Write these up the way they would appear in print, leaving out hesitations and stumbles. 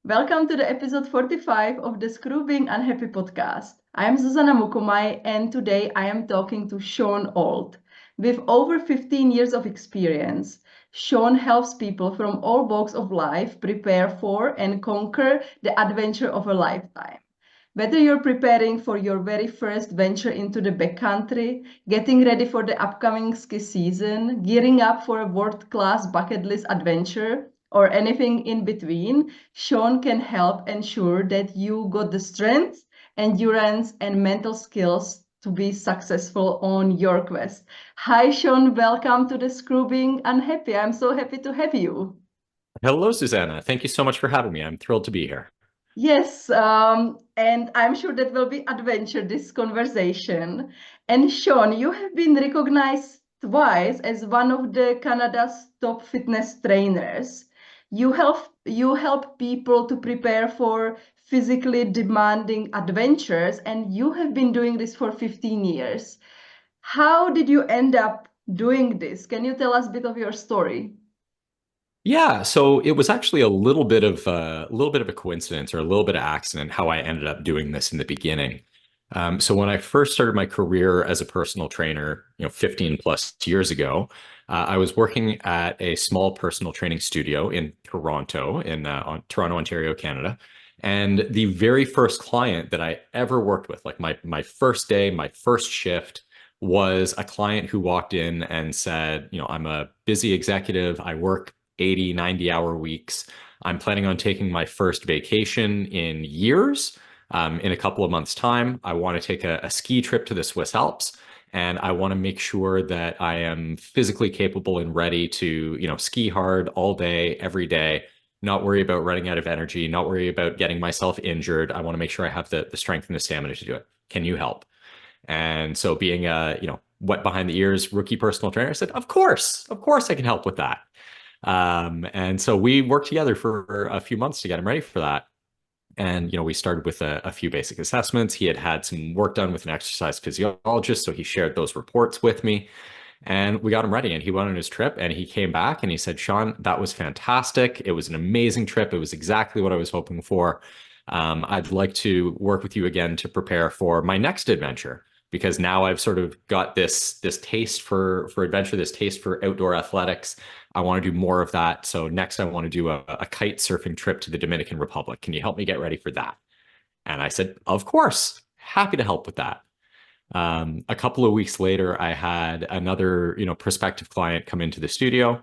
Welcome to the episode 45 of the Screw Being Unhappy podcast. I am Zuzana Mukumai, and today I am talking to Sean Allt. With over 15 years of experience, Sean helps people from all walks of life prepare for and conquer the adventure of a lifetime. Whether you're preparing for your very first venture into the backcountry, getting ready for the upcoming ski season, gearing up for a world-class bucket list adventure, or anything in between, Sean can help ensure that you got the strength, endurance, and mental skills to be successful on your quest. Hi, Sean. Welcome to the Screw Being Unhappy. I'm so happy to have you. Hello, Susanna. Thank you so much for having me. I'm thrilled to be here. Yes, and I'm sure that will be adventure, this conversation. And Sean, you have been recognized twice as one of the Canada's top fitness trainers. You help people to prepare for physically demanding adventures, and you have been doing this for 15 years. How did you end up doing this? Can you tell us a bit of your story? Yeah, so it was actually a little bit of a coincidence or a little bit of accident how I ended up doing this in the beginning. So when I first started my career as a personal trainer, 15 plus years ago, I was working at a small personal training studio in Toronto, Toronto, Ontario, Canada. And the very first client that I ever worked with, like my first day, my first shift, was a client who walked in and said, I'm a busy executive. I work 80, 90-hour weeks. I'm planning on taking my first vacation in years. In a couple of months' time, I want to take a ski trip to the Swiss Alps, and I want to make sure that I am physically capable and ready to, ski hard all day, every day, not worry about running out of energy, not worry about getting myself injured. I want to make sure I have the strength and the stamina to do it. Can you help? And so being a, wet behind the ears rookie personal trainer, I said, of course I can help with that. And so we worked together for a few months to get him ready for that. And, we started with a few basic assessments. He had had some work done with an exercise physiologist. So he shared those reports with me and we got him ready. And he went on his trip and he came back and he said, Sean, that was fantastic. It was an amazing trip. It was exactly what I was hoping for. I'd like to work with you again to prepare for my next adventure because now I've sort of got this taste for adventure, this taste for outdoor athletics. I want to do more of that. So next, I want to do a kite surfing trip to the Dominican Republic. Can you help me get ready for that? And I said, of course, happy to help with that. A couple of weeks later, I had another, prospective client come into the studio.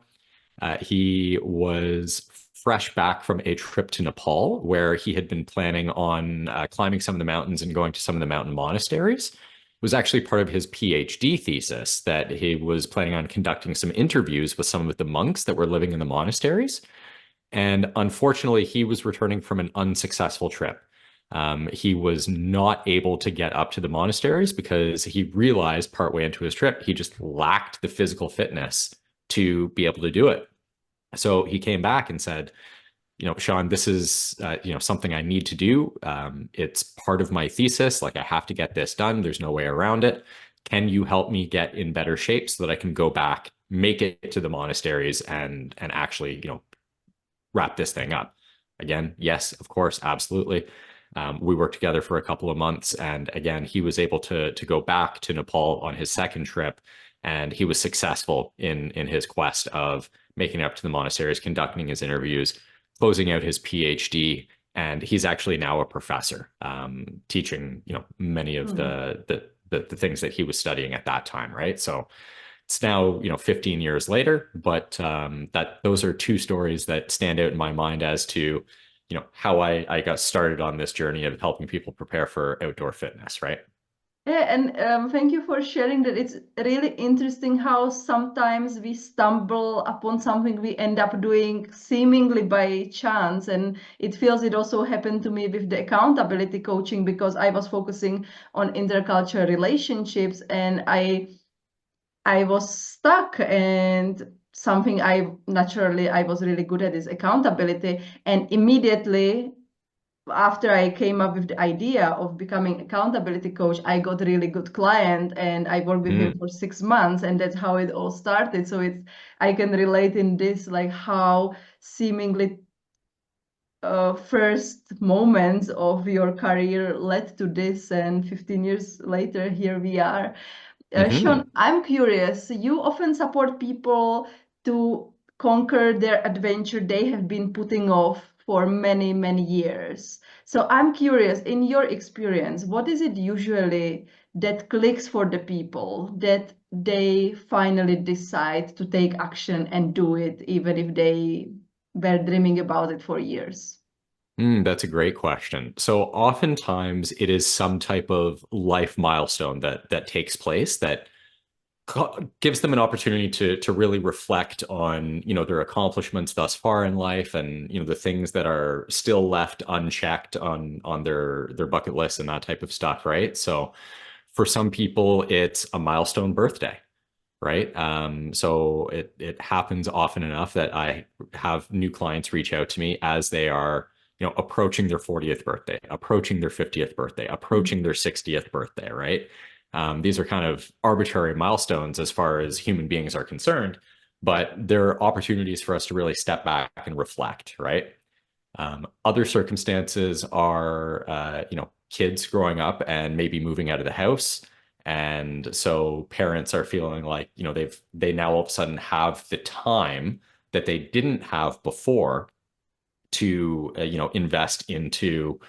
He was fresh back from a trip to Nepal, where he had been planning on climbing some of the mountains and going to some of the mountain monasteries. It was actually part of his PhD thesis that he was planning on conducting some interviews with some of the monks that were living in the monasteries. And unfortunately, he was returning from an unsuccessful trip. He was not able to get up to the monasteries because he realized partway into his trip, he just lacked the physical fitness to be able to do it. So he came back and said, Sean, this is, something I need to do. It's part of my thesis. Like I have to get this done. There's no way around it. Can you help me get in better shape so that I can go back, make it to the monasteries and actually, wrap this thing up? Again, yes, of course, absolutely. We worked together for a couple of months, and again, he was able to go back to Nepal on his second trip, and he was successful in his quest of making it up to the monasteries, conducting his interviews, closing out his PhD, and he's actually now a professor, teaching many of Hmm. the things that he was studying at that time, right? So it's now 15 years later, but that those are two stories that stand out in my mind as to how I got started on this journey of helping people prepare for outdoor fitness, right? Yeah, and thank you for sharing that. It's really interesting how sometimes we stumble upon something we end up doing seemingly by chance. And it feels it also happened to me with the accountability coaching because I was focusing on intercultural relationships and I was stuck and something I was really good at is accountability. And immediately after I came up with the idea of becoming accountability coach, I got a really good client and I worked with him Mm. for 6 months and that's how it all started. So I can relate in this, like how seemingly first moments of your career led to this, and 15 years later, here we are. Hmm. Sean, I'm curious. You often support people to conquer their adventure they have been putting off for many, many years. So I'm curious, in your experience, what is it usually that clicks for the people that they finally decide to take action and do it, even if they were dreaming about it for years? That's a great question. So oftentimes it is some type of life milestone that takes place that gives them an opportunity to really reflect on, their accomplishments thus far in life, and the things that are still left unchecked on their bucket list and that type of stuff, right? So for some people it's a milestone birthday, right? So it happens often enough that I have new clients reach out to me as they are, approaching their 40th birthday, approaching their 50th birthday, approaching their 60th birthday, right? These are kind of arbitrary milestones as far as human beings are concerned, but they're opportunities for us to really step back and reflect, right? Other circumstances are, kids growing up and maybe moving out of the house. And so parents are feeling like, they now all of a sudden have the time that they didn't have before to, invest into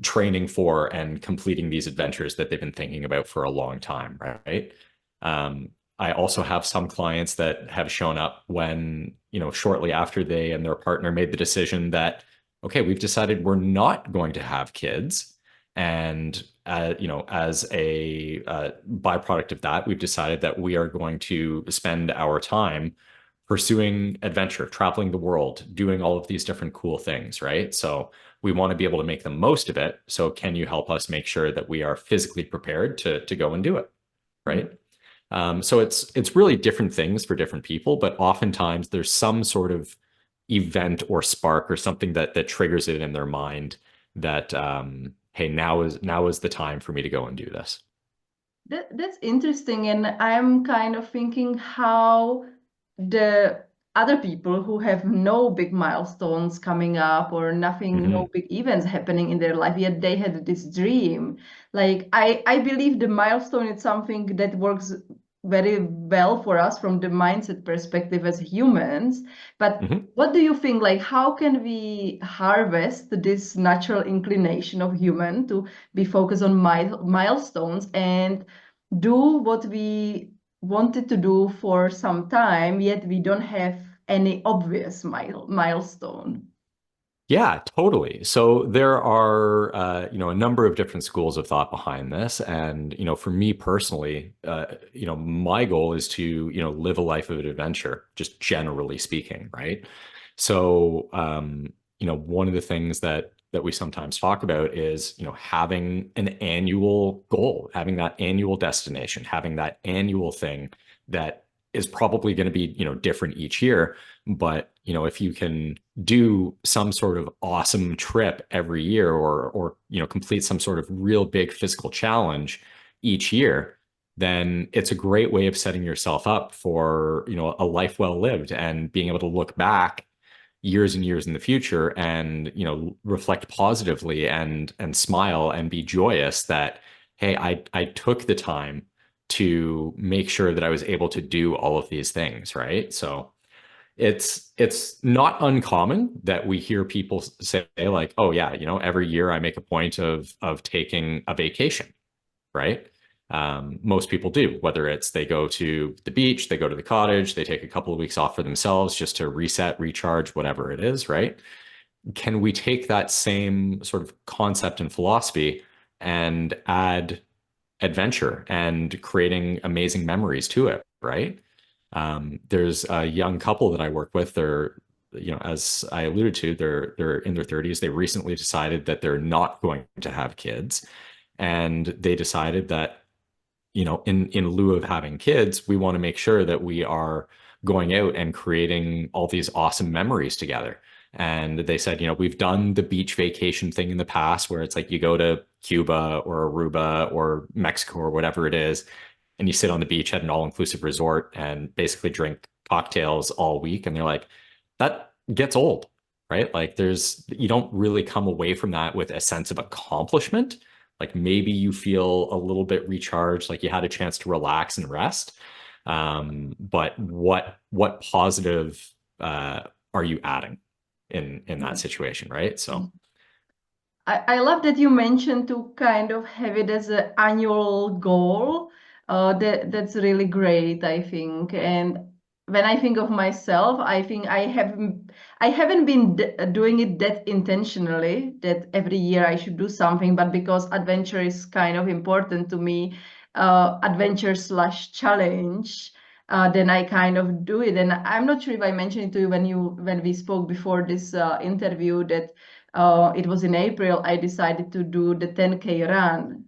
training for and completing these adventures that they've been thinking about for a long time, right? I also have some clients that have shown up when, shortly after they and their partner made the decision that, okay, we've decided we're not going to have kids. And, as a byproduct of that, we've decided that we are going to spend our time pursuing adventure, traveling the world, doing all of these different cool things, right? So we want to be able to make the most of it. So can you help us make sure that we are physically prepared to go and do it, right? So it's really different things for different people, but oftentimes there's some sort of event or spark or something that triggers it in their mind that, hey, now is the time for me to go and do this. That's interesting, and I'm kind of thinking how the other people who have no big milestones coming up or nothing, no Hmm. big events happening in their life, yet they had this dream. Like I believe the milestone is something that works very well for us from the mindset perspective as humans. But Hmm. what do you think? Like, how can we harvest this natural inclination of human to be focused on milestones and do what we wanted to do for some time, yet we don't have any obvious milestone. Yeah, totally. So there are, a number of different schools of thought behind this. And, for me personally, my goal is to, live a life of adventure, just generally speaking, right? So, one of the things that we sometimes talk about is, having an annual goal, having that annual destination, having that annual thing that is probably going to be, different each year. But, if you can do some sort of awesome trip every year, or complete some sort of real big physical challenge each year, then it's a great way of setting yourself up for, a life well lived, and being able to look back years and years in the future and, reflect positively and smile and be joyous that, hey, I took the time to make sure that I was able to do all of these things, right? So it's not uncommon that we hear people say like, oh yeah, every year I make a point of taking a vacation, right? Most people do, whether it's they go to the beach, they go to the cottage, they take a couple of weeks off for themselves just to reset, recharge, whatever it is, right? Can we take that same sort of concept and philosophy and add adventure and creating amazing memories to it, right? There's a young couple that I work with. They're, as I alluded to, they're in their 30s. They recently decided that they're not going to have kids, and they decided that, in lieu of having kids, we want to make sure that we are going out and creating all these awesome memories together. And they said, we've done the beach vacation thing in the past where it's like you go to Cuba or Aruba or Mexico or whatever it is, and you sit on the beach at an all-inclusive resort and basically drink cocktails all week. And they're like, that gets old. right? Like you don't really come away from that with a sense of accomplishment. Like maybe you feel a little bit recharged, like you had a chance to relax and rest. But what positive uh, are you adding in that situation, right? So. I love that you mentioned to kind of have it as an annual goal. That's really great, I think. And when I think of myself, I think I haven't been doing it that intentionally, that every year I should do something, but because adventure is kind of important to me, adventure slash challenge. Then I kind of do it, and I'm not sure if I mentioned it to you when we spoke before this interview that it was in April, I decided to do the 10K run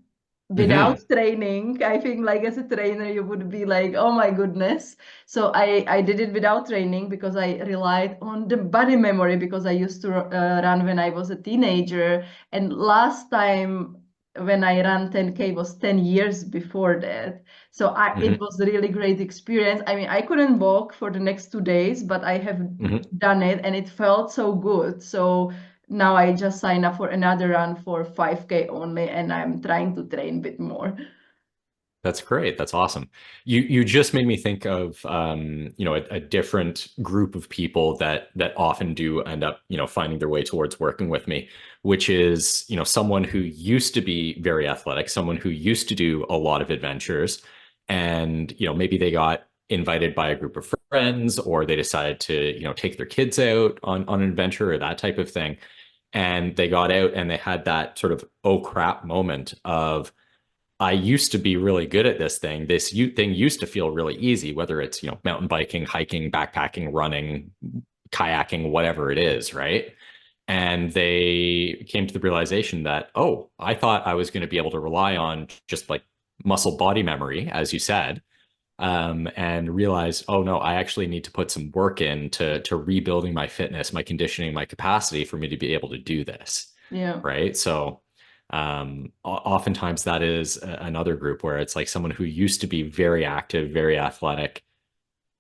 without Mhm. training. I think like as a trainer, you would be like, oh my goodness. So I did it without training because I relied on the body memory because I used to run when I was a teenager. And last time when I ran 10K was 10 years before that. So it Mhm. was a really great experience. I mean, I couldn't walk for the next 2 days, but I have Mhm. done it and it felt so good. So now I just sign up for another run for 5K only, and I'm trying to train a bit more. That's great. That's awesome. You just made me think of a different group of people that often do end up finding their way towards working with me, which is someone who used to be very athletic, someone who used to do a lot of adventures, and maybe they got invited by a group of friends, or they decided to take their kids out on an adventure or that type of thing, and they got out and they had that sort of oh crap moment of I used to be really good at this thing. This thing used to feel really easy, whether it's, mountain biking, hiking, backpacking, running, kayaking, whatever it is, right? And they came to the realization that, oh, I thought I was going to be able to rely on just like muscle body memory, as you said, and realized, oh no, I actually need to put some work in to rebuilding my fitness, my conditioning, my capacity for me to be able to do this, Yeah. right? So oftentimes that is another group where it's like someone who used to be very active, very athletic.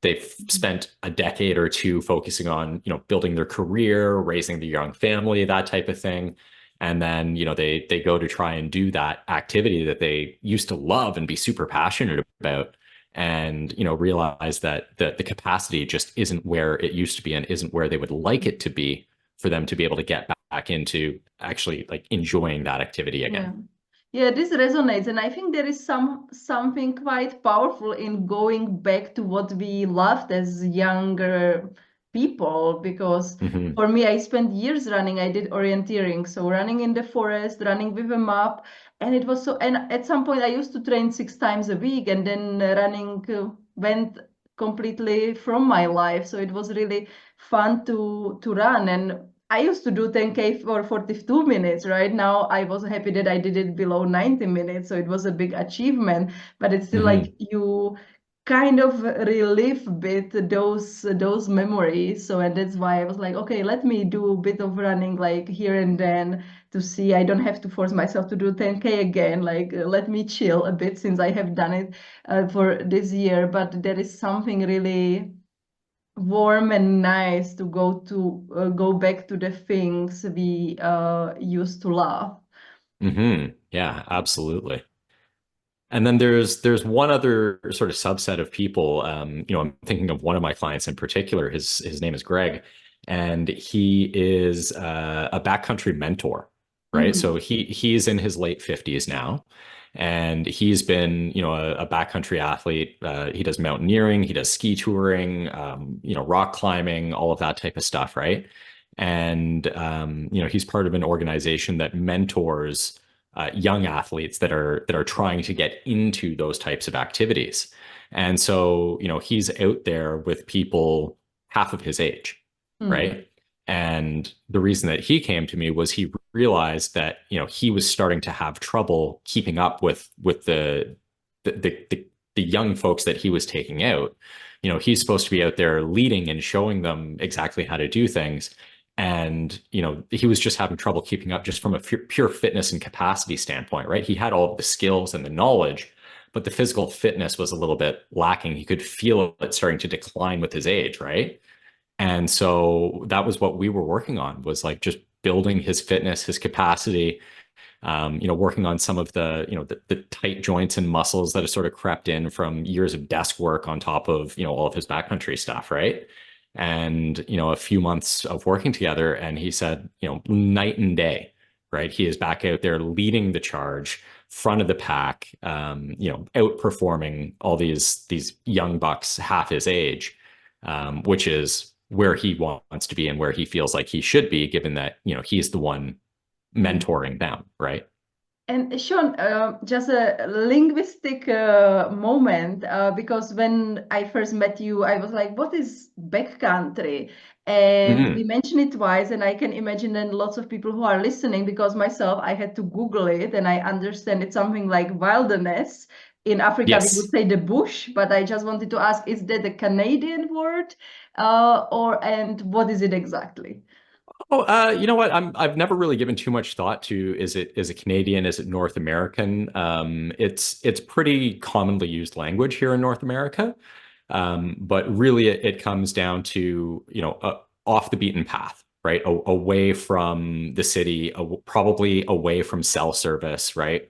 They've spent a decade or two focusing on, building their career, raising their young family, that type of thing. And then, they go to try and do that activity that they used to love and be super passionate about, and, realize that the capacity just isn't where it used to be and isn't where they would like it to be for them to be able to get back into actually like enjoying that activity Yeah. again. Yeah, this resonates, and I think there is something quite powerful in going back to what we loved as younger people. Because Hmm. for me, I spent years running. I did orienteering, so running in the forest, running with a map, and it was so. And at some point, I used to train 6 times a week, and then running went completely from my life. So it was really fun to run. And I used to do 10K for 42 minutes. Right now, I was happy that I did it below 90 minutes. So it was a big achievement, but it's still like Hmm. you kind of relive a bit those memories. So, and that's why I was like, okay, let me do a bit of running like here and then to see I don't have to force myself to do 10K again. Like, let me chill a bit since I have done it for this year. But there is something really warm and nice to go back to the things we used to love. Hmm. Yeah, absolutely. And then there's one other sort of subset of people. I'm thinking of one of my clients in particular. His name is Greg, and he is a backcountry mentor, right? So Mhm. he's in his late 50s now, and he's been a backcountry athlete. He does mountaineering, he does ski touring, rock climbing, all of that type of stuff, right? And he's part of an organization that mentors young athletes that are trying to get into those types of activities. And so, he's out there with people half of his age, Mm. right? And the reason that he came to me was he realized that, he was starting to have trouble keeping up with the the young folks that he was taking out. He's supposed to be out there leading and showing them exactly how to do things, and he was just having trouble keeping up just from a pure fitness and capacity standpoint, right? He had all of the skills and the knowledge, but the physical fitness was a little bit lacking. He could feel it starting to decline with his age, right? And so that was what we were working on, was like just building his fitness, his capacity, working on some of the tight joints and muscles that have sort of crept in from years of desk work on top of, all of his backcountry stuff, right? And, a few months of working together, and he said, night and day, right? He is back out there leading the charge, front of the pack, outperforming all these young bucks half his age, which is where he wants to be and where he feels like he should be, given that, he's the one mentoring them, right? And Sean, just a linguistic moment, because when I first met you, I was like, what is backcountry? And we Mm-hmm. mentioned it twice, and I can imagine then lots of people who are listening, because myself, I had to Google it, and I understand it's something like wilderness. In Africa, we would Yes. say the bush, but I just wanted to ask, is that a Canadian word, and what is it exactly? Oh, you know what? I've never really given too much thought to, is it Canadian? Is it North American? It's pretty commonly used language here in North America. But really it comes down to, off the beaten path, right? Away from the city, probably away from cell service, right?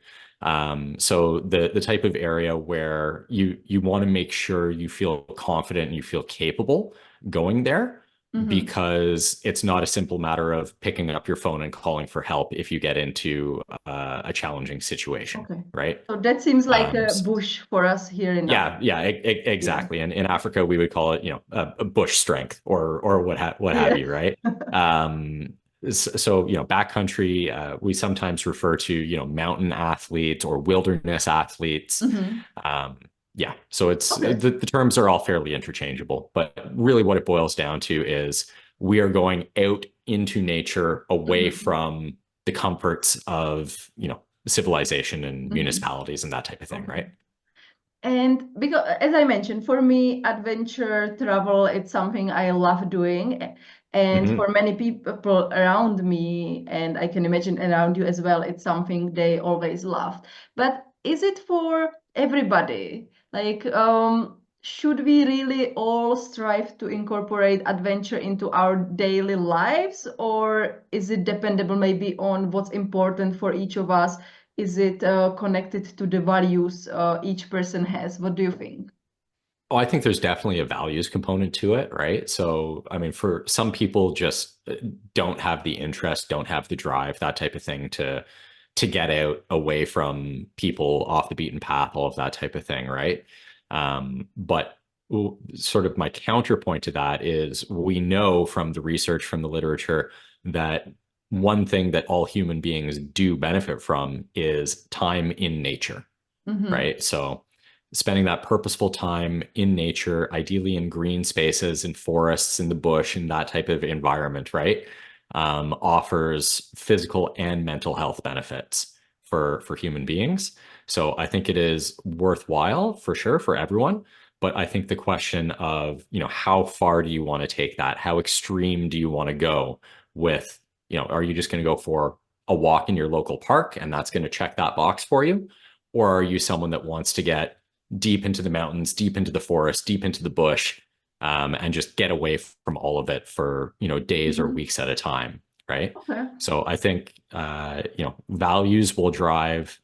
So the type of area where you want to make sure you feel confident and you feel capable going there, Mm-hmm. because it's not a simple matter of picking up your phone and calling for help if you get into a challenging situation, Okay. right? So that seems like Um, a bush for us here in yeah, Africa. yeah, Yeah. exactly. And in Africa, we would call it, a bush strength, or what have Yeah. you, right? Um, so, backcountry, we sometimes refer to, mountain athletes or wilderness athletes. Hmm. Um, yeah, so Okay. the terms are all fairly interchangeable, but really what it boils down to is we are going out into nature, away Hmm. from the comforts of, civilization and Hmm. municipalities and that type of thing, Okay. right? And because, as I mentioned, for me, adventure travel, it's something I love doing. And Hmm. for many people around me, and I can imagine around you as well, it's something they always loved. But is it for everybody? Like, should we really all strive to incorporate adventure into our daily lives, or is it dependable maybe on what's important for each of us? Is it connected to the values each person has? What do you think? Oh, I think there's definitely a values component to it, right? So, I mean, for some people just don't have the interest, don't have the drive, that type of thing to get out away from people, off the beaten path, all of that type of thing, right? But sort of my counterpoint to that is, we know from the research, from the literature, that one thing that all human beings do benefit from is time in nature, Mm-hmm. right? So spending that purposeful time in nature, ideally in green spaces, in forests, in the bush, in that type of environment, right? Offers physical and mental health benefits for human beings. So I think it is worthwhile for sure for everyone. But I think the question of, how far do you want to take that? How extreme do you want to go with, are you just going to go for a walk in your local park and that's going to check that box for you? Or are you someone that wants to get deep into the mountains, deep into the forest, deep into the bush, and just get away from all of it for, days or Mm-hmm. weeks at a time, right? Okay. So I think, values will drive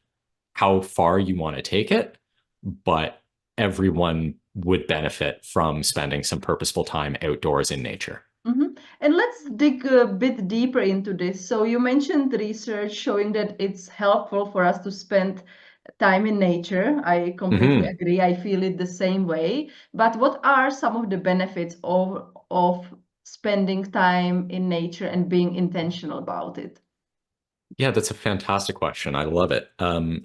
how far you want to take it, but everyone would benefit from spending some purposeful time outdoors in nature. Mm-hmm. And let's dig a bit deeper into this. So you mentioned research showing that it's helpful for us to spend time in nature. I completely Hmm. agree. I feel it the same way. But what are some of the benefits of spending time in nature and being intentional about it? Yeah, that's a fantastic question. I love it.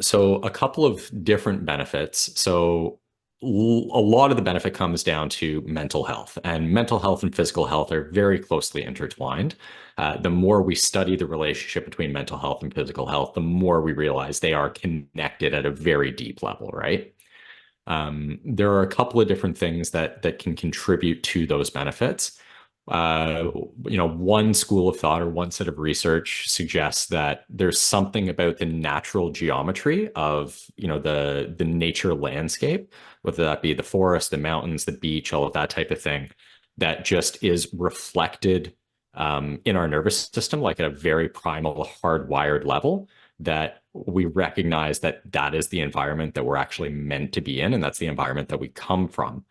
So a couple of different benefits. So a lot of the benefit comes down to mental health, and mental health and physical health are very closely intertwined. The more we study the relationship between mental health and physical health, the more we realize they are connected at a very deep level, right? There are a couple of different things that can contribute to those benefits. Uh, one school of thought or one set of research suggests that there's something about the natural geometry of, the nature landscape, whether that be the forest, the mountains, the beach, all of that type of thing, that just is reflected in our nervous system, like at a very primal, hardwired level, that we recognize that that is the environment that we're actually meant to be in, and that's the environment that we come from.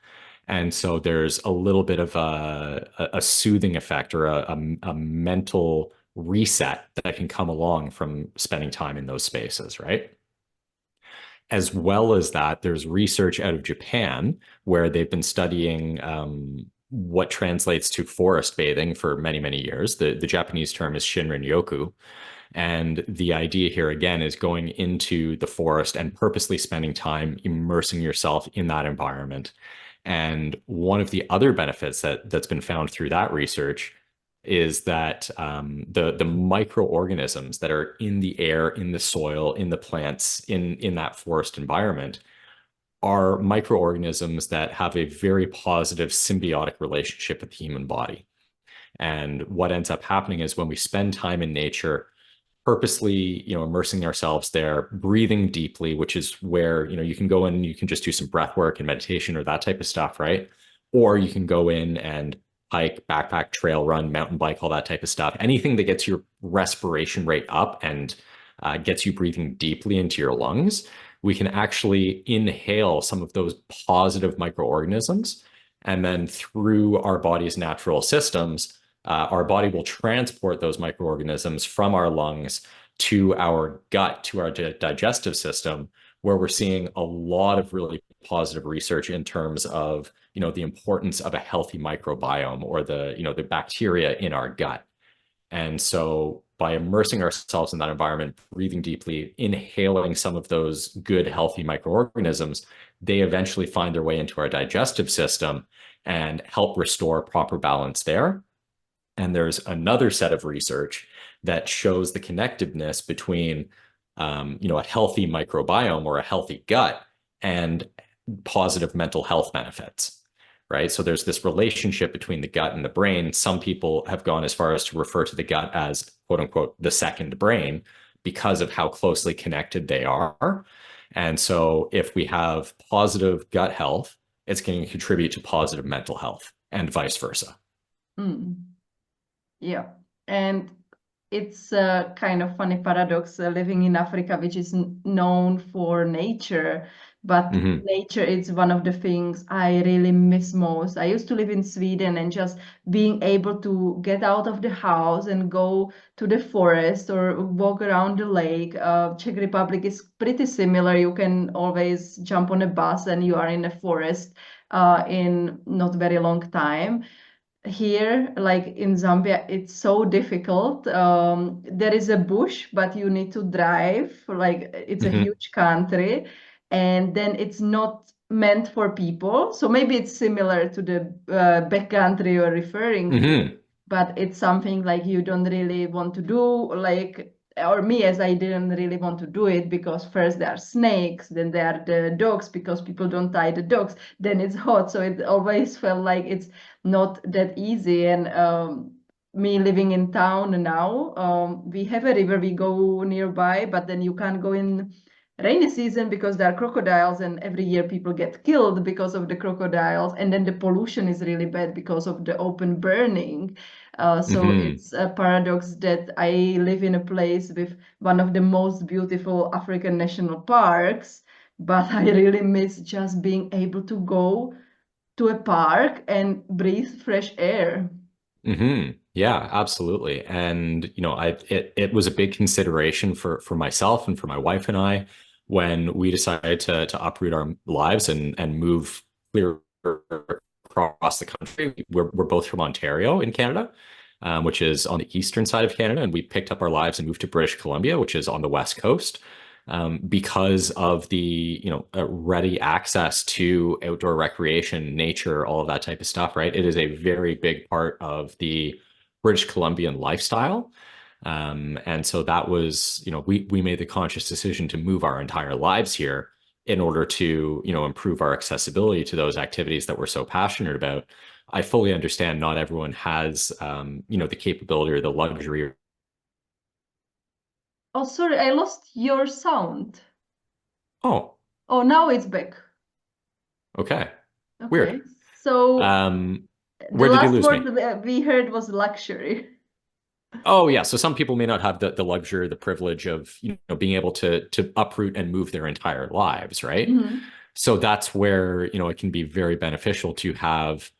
And so there's a little bit of a soothing effect or a mental reset that can come along from spending time in those spaces, right? As well as that, there's research out of Japan where they've been studying what translates to forest bathing for many, many years. The Japanese term is Shinrin-yoku. And the idea here, again, is going into the forest and purposely spending time immersing yourself in that environment. And one of the other benefits that's been found through that research is that the microorganisms that are in the air, in the soil, in the plants, in that forest environment are microorganisms that have a very positive symbiotic relationship with the human body. And what ends up happening is when we spend time in nature, purposely, immersing ourselves there, breathing deeply, which is where, you can go in and you can just do some breath work and meditation or that type of stuff, right? Or you can go in and hike, backpack, trail run, mountain bike, all that type of stuff. Anything that gets your respiration rate up and gets you breathing deeply into your lungs, we can actually inhale some of those positive microorganisms. And then through our body's natural systems, our body will transport those microorganisms from our lungs to our gut, to our digestive system, where we're seeing a lot of really positive research in terms of, the importance of a healthy microbiome or the bacteria in our gut. And so by immersing ourselves in that environment, breathing deeply, inhaling some of those good, healthy microorganisms, they eventually find their way into our digestive system and help restore proper balance there. And there's another set of research that shows the connectiveness between, a healthy microbiome or a healthy gut and positive mental health benefits, right? So there's this relationship between the gut and the brain. Some people have gone as far as to refer to the gut as, quote unquote, the second brain because of how closely connected they are. And so if we have positive gut health, it's going to contribute to positive mental health and vice versa. Mm. Yeah. And it's a kind of funny paradox living in Africa, which is known for nature, but Mm-hmm. nature is one of the things I really miss most. I used to live in Sweden, and just being able to get out of the house and go to the forest or walk around the lake. Czech Republic is pretty similar. You can always jump on a bus and you are in a forest in not very long time. Here, like in Zambia, it's so difficult. There is a bush, but you need to drive. Like it's a Mm-hmm. huge country, and then it's not meant for people. So maybe it's similar to the backcountry you're referring to, Mm-hmm. but it's something like you don't really want to do. Like, or me, as I didn't really want to do it because first there are snakes, then there are the dogs because people don't tie the dogs. Then it's hot, so it always felt like it's not that easy. And me living in town now, we have a river we go nearby, but then you can't go in rainy season because there are crocodiles, and every year people get killed because of the crocodiles. And then the pollution is really bad because of the open burning. So Mm-hmm. it's a paradox that I live in a place with one of the most beautiful African national parks, but I really miss just being able to go to a park and breathe fresh air. Mm-hmm. Yeah, absolutely. And it was a big consideration for myself and for my wife and I when we decided to uproot our lives and move clear across the country. We're both from Ontario in Canada, which is on the eastern side of Canada, and we picked up our lives and moved to British Columbia, which is on the west coast. Because of the ready access to outdoor recreation, nature, all of that type of stuff, right? It is a very big part of the British Columbian lifestyle. And so that was, we made the conscious decision to move our entire lives here in order to, improve our accessibility to those activities that we're so passionate about. I fully understand not everyone has, the capability or the luxury. Oh, sorry, I lost your sound. Oh, Oh, now it's back. okay. Weird. Okay. So Um, The Where did you last lose word me? we heard was luxury. Oh yeah, so some people may not have the luxury, the privilege of being able to uproot and move their entire lives, right? Hmm. So that's where it can be very beneficial to have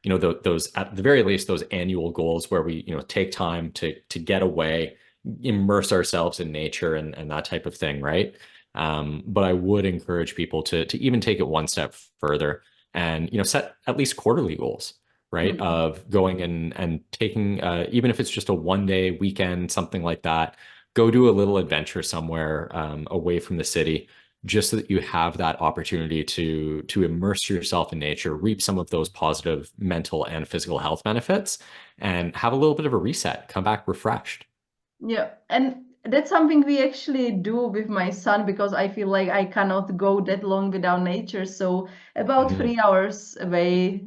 those at the very least those annual goals where we take time to get away, immerse ourselves in nature and that type of thing, right? But I would encourage people to even take it one step further and set at least quarterly goals, right? Hmm. Of going and taking even if it's just a 1 day weekend, something like that, go do a little adventure somewhere away from the city, just so that you have that opportunity to immerse yourself in nature, reap some of those positive mental and physical health benefits, and have a little bit of a reset, come back refreshed. Yeah, and that's something we actually do with my son because I feel like I cannot go that long without nature. So about Hmm 3 hours away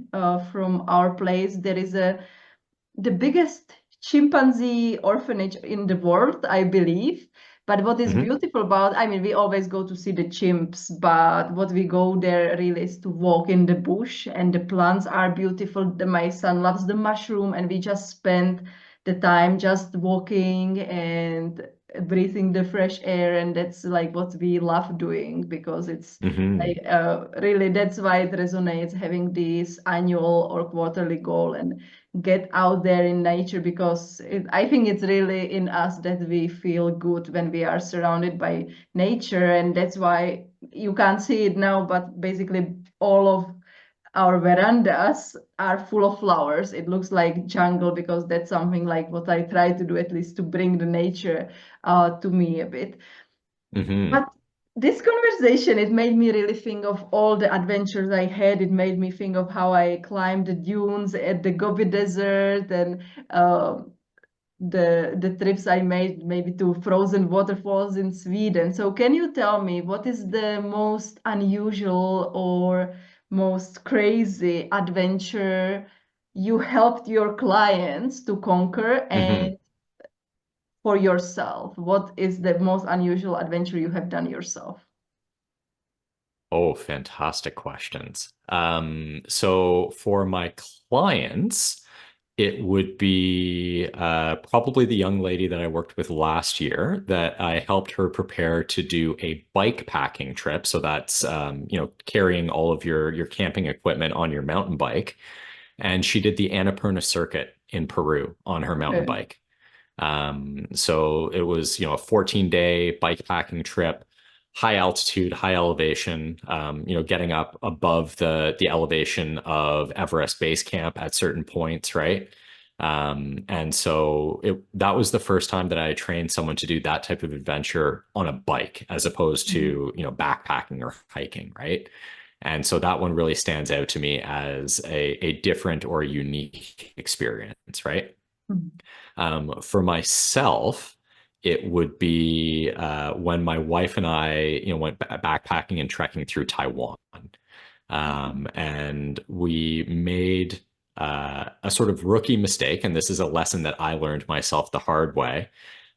from our place, there is the biggest chimpanzee orphanage in the world, I believe. But what is hmm beautiful about, I mean, we always go to see the chimps, but what we go there really is to walk in the bush, and the plants are beautiful. My son loves the mushroom, and we just spend the time just walking and breathing the fresh air, and that's like what we love doing because it's like hmm really that's why it resonates having this annual or quarterly goal and get out there in nature because I think it's really in us that we feel good when we are surrounded by nature. And that's why you can't see it now, but basically all of our verandas are full of flowers. It looks like jungle because that's something like what I try to do, at least to bring the nature to me a bit. hmm But this conversation, it made me really think of all the adventures I had. It made me think of how I climbed the dunes at the Gobi Desert and uh, the trips I made maybe to frozen waterfalls in Sweden. So can you tell me what is the most unusual or most crazy adventure you helped your clients to conquer hmm and for yourself? What is the most unusual adventure you have done yourself? Oh, fantastic questions. So for my clients, it would be probably the young lady that I worked with last year that I helped her prepare to do a bike packing trip. So that's carrying all of your camping equipment on your mountain bike. And she did the Annapurna circuit in Peru on her mountain Okay. bike. So it was, a 14-day bike packing trip, high altitude, high elevation, getting up above the elevation of Everest Base Camp at certain points, right? And so that was the first time that I trained someone to do that type of adventure on a bike as opposed Mhm. to, backpacking or hiking, right? And so that one really stands out to me as a different or unique experience, right? Mhm. For myself, it would be when my wife and I, went backpacking and trekking through Taiwan. And we made a sort of rookie mistake, and this is a lesson that I learned myself the hard way.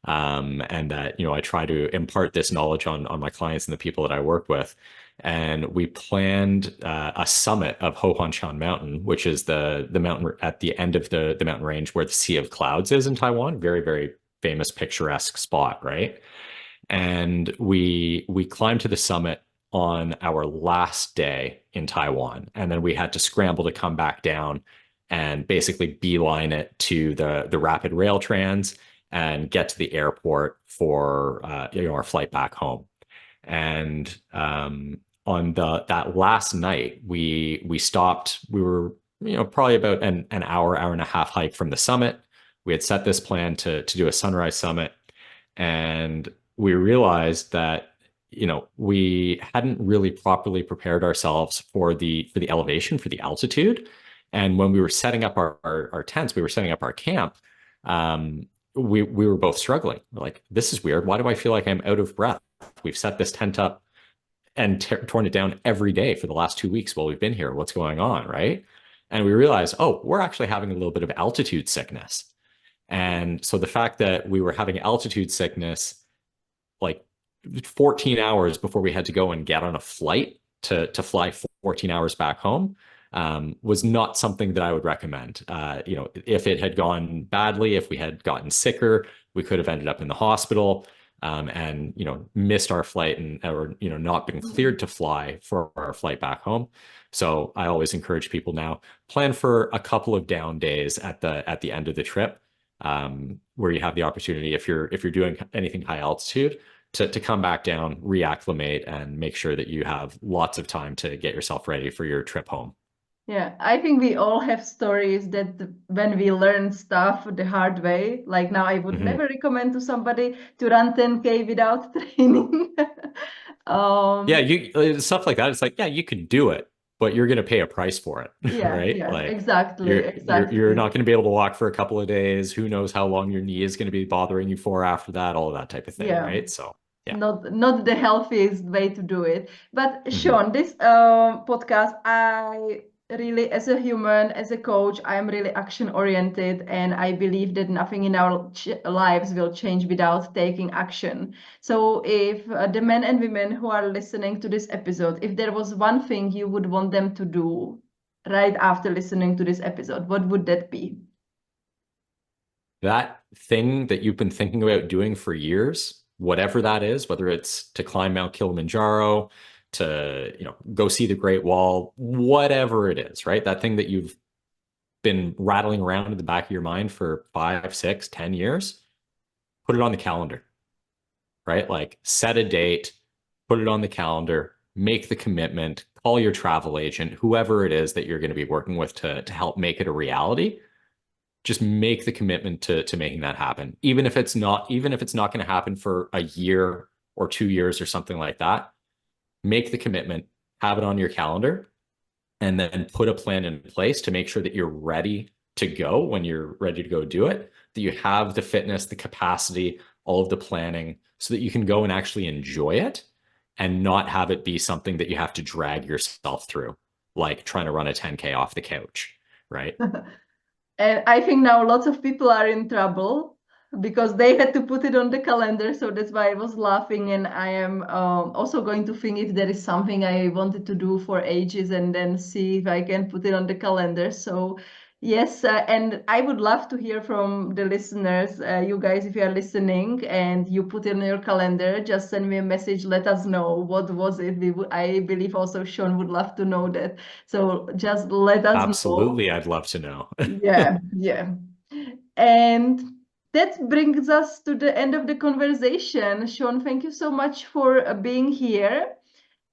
And that, I try to impart this knowledge on my clients and the people that I work with. And we planned a summit of Ho Han Shan Mountain, which is the mountain at the end of the mountain range where the Sea of Clouds is in Taiwan. Very, very famous, picturesque spot, right? And we climbed to the summit on our last day in Taiwan, and then we had to scramble to come back down and basically beeline it to the rapid rail trans and get to the airport for our flight back home. And on that last night, we stopped. We were probably about an hour and a half hike from the summit. We had set this plan to do a sunrise summit, and we realized that we hadn't really properly prepared ourselves for the elevation, for the altitude. And when we were setting up our tents, we were setting up our camp. Um, we were both struggling. We're like, this is weird. Why do I feel like I'm out of breath? We've set this tent up and torn it down every day for the last 2 weeks while we've been here. What's going on, right? And we realized, oh, we're actually having a little bit of altitude sickness. And so the fact that we were having altitude sickness like 14 hours before we had to go and get on a flight to fly 14 hours back home was not something that I would recommend. If it had gone badly, if we had gotten sicker, we could have ended up in the hospital, and missed our flight and or not been Mm. cleared to fly for our flight back home. So I always encourage people now plan for a couple of down days at the end of the trip, where you have the opportunity, if you're doing anything high altitude, to come back down, reacclimate, and make sure that you have lots of time to get yourself ready for your trip home. Yeah, I think we all have stories that when we learn stuff the hard way, like now I would Mhm. never recommend to somebody to run 10K without training. Yeah, Um, you stuff like that. It's like, yeah, you could do it, but you're going to pay a price for it, yeah, right? yeah, Like exactly, you're exactly. not going to be able to walk for a couple of days. Who knows how long your knee is going to be bothering you for after that, all of that type of thing, Yeah, right? So, yeah. not the healthiest way to do it. But Mhm. Sean, this podcast, I really, as a human, as a coach, I am really action oriented, and I believe that nothing in our lives will change without taking action. So, if the men and women who are listening to this episode, if there was one thing you would want them to do right after listening to this episode, what would that be? That thing that you've been thinking about doing for years, whatever that is, whether it's to climb Mount Kilimanjaro, to, go see the Great Wall, whatever it is, right? That thing that you've been rattling around in the back of your mind for 5, 6, 10 years, put it on the calendar, right? Like set a date, put it on the calendar, make the commitment, call your travel agent, whoever it is that you're going to be working with to help make it a reality. Just make the commitment to making that happen. Even if it's not going to happen for a year or 2 years or something like that, make the commitment, have it on your calendar, and then put a plan in place to make sure that you're ready to go when you're ready to go do it, that you have the fitness, the capacity, all of the planning so that you can go and actually enjoy it and not have it be something that you have to drag yourself through, like trying to run a 10K off the couch, right? And I think now lots of people are in trouble because they had to put it on the calendar. So that's why I was laughing. And I am also going to think if there is something I wanted to do for ages and then see if I can put it on the calendar. So, yes. And I would love to hear from the listeners. You guys, if you are listening and you put it on your calendar, just send me a message. Let us know what was it. I believe also Sean would love to know that. So just let us know. Absolutely, I'd love to know. Yeah, yeah. And that brings us to the end of the conversation. Sean, thank you so much for being here.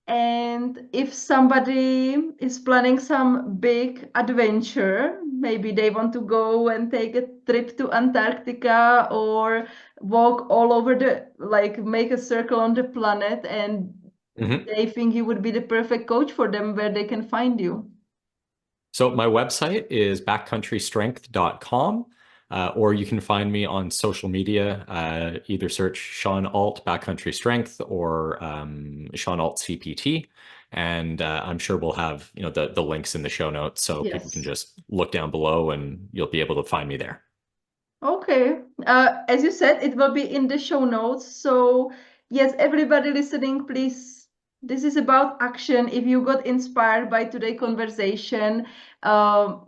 And if somebody is planning some big adventure, maybe they want to go and take a trip to Antarctica or walk all over like make a circle on the planet, and Mhm. they think you would be the perfect coach for them, where they can find you. So my website is backcountrystrength.com, or you can find me on social media. Either search Sean Alt Backcountry Strength or Sean Alt CPT, and I'm sure we'll have the links in the show notes, so people can Yes. just look down below and you'll be able to find me there. Okay. As you said, it will be in the show notes. So, yes, everybody listening, please, this is about action. If you got inspired by today's conversation,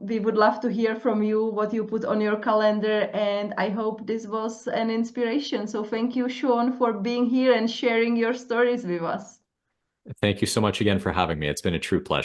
we would love to hear from you what you put on your calendar. And I hope this was an inspiration. So, thank you, Sean, for being here and sharing your stories with us. Thank you so much again for having me. It's been a true pleasure.